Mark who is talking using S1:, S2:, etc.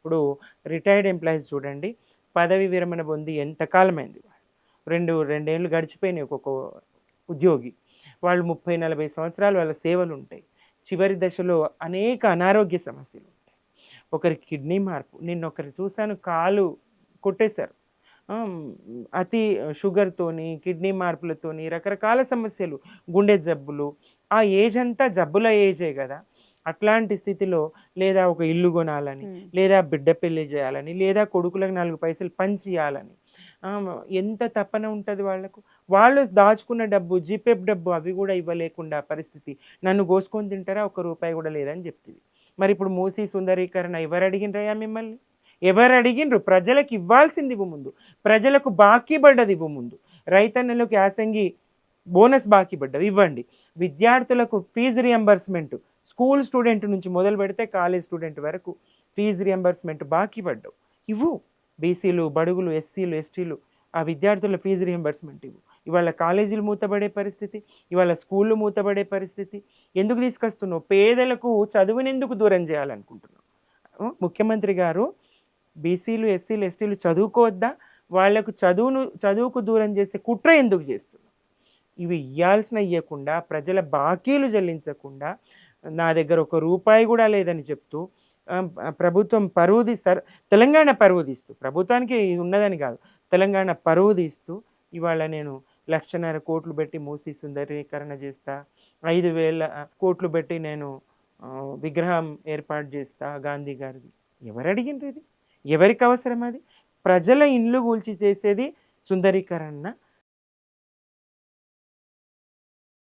S1: ఇప్పుడు retired employees చూడండి, పదవి విరమణ పొంది ఎంతకాలమైంది వాళ్ళు. 2 ఏళ్ళు గడిచిపోయినాయి ఒక్కొక్క ఉద్యోగి. వాళ్ళు 30, 40 సంవత్సరాలు వాళ్ళ సేవలుంటాయి. చివరి దశలో అనేక అనారోగ్య సమస్యలుంటాయి. ఒకరికి కిడ్నీ మార్పు. నిన్నొకరిని చూసాను, కాలు కొట్టేశారు. అతి షుగర్‌తోని, కిడ్నీ మార్పులతోని రకరకాల సమస్యలు, గుండె జబ్బులు. ఆ ఏజ్ అంతా జబ్బుల ఏజే గదా! అట్లాంటి స్థితిలో లేదా ఒక ఇల్లు గొనాలని,
S2: హ్మ్.
S1: లేదా బిడ్డ పెళ్లి జేయాలని, లేదా కొడుకులకు 4 పైసలు పంచియ్యాలని ఎంత తపన ఉంటది వాళ్ళకు. వాళ్ళు దాచుకున్న డబ్బు, జీపేప్ డబ్బు అవి గూడా ఇవ్వలేకుండా పరిస్థితి. నన్ను గోసుకొని తింటారా? ఒక్క రూపాయి గూడా లేదని జెప్తివి. మరిప్పుడు మూసీ సుందరీకరణ ఎవరడిగిండ్రయ్యా మిమ్మల్ని? ఎవరడిగిండ్రు? ప్రజలకు ఇవ్వాల్సింది ఇవ్వు ముందు. ప్రజలకు బాకీ పడ్డది ఇవ్వు ముందు. రైతన్నలకు యాసంగి బోనస్ బాకీ పడ్డది ఇవ్వండి. విద్యార్థులకు ఫీజు రియంబర్స్‌మెంట్, స్కూల్ స్టూడెంట్ నుంచి మొదలుపెడితే కాలేజ్ స్టూడెంట్ వరకు ఫీజు రియంబర్స్‌మెంట్ బాకీ పడ్డావు. ఇవ్వు. బీసీలు, బడుగులు, ఎస్సీలు, ఎస్టీలు ఆ విద్యార్థుల ఫీజు రియంబర్స్‌మెంట్ ఇవ్వు. ఇవాళ కాలేజీలు మూతబడే పరిస్థితి, ఇవాళ స్కూళ్ళు మూతబడే పరిస్థితి. ఎందుకు తీసుకొస్తున్నావు? పేదలకు చదువునెందుకు దూరం చేయాలనుకుంటున్నావు? ముఖ్యమంత్రి గారు బీసీలు, ఎస్సీలు, ఎస్టీలు చదువుకోవద్దా? వాళ్లకు చదువుకు దూరం చేసే కుట్ర ఎందుకు చేస్తున్నావు? ఇవి ఇయ్యాల్సినవి ఇయ్యకుండా, ప్రజల బాకీలు చెల్లించకుండా, నా దగ్గర ఒక రూపాయి కూడా లేదని చెప్తూ ప్రభుత్వం తెలంగాణ పరువు తీస్తూ, ప్రభుత్వానికి ఇది ఉన్నదని కాదు, తెలంగాణ పరువు తీస్తూ ఇవాళ నేను 1,50,000 కోట్లు పెట్టి మూసీ సుందరీకరణ చేస్తా, 5,000 కోట్లు పెట్టి నేను విగ్రహం ఏర్పాటు చేస్తా గాంధీ గారిది. ఎవరు అడిగిండ్రు ఇది? ఎవరికి అవసరం అది? ప్రజల ఇండ్లు కూల్చి చేసేది సుందరీకరణ.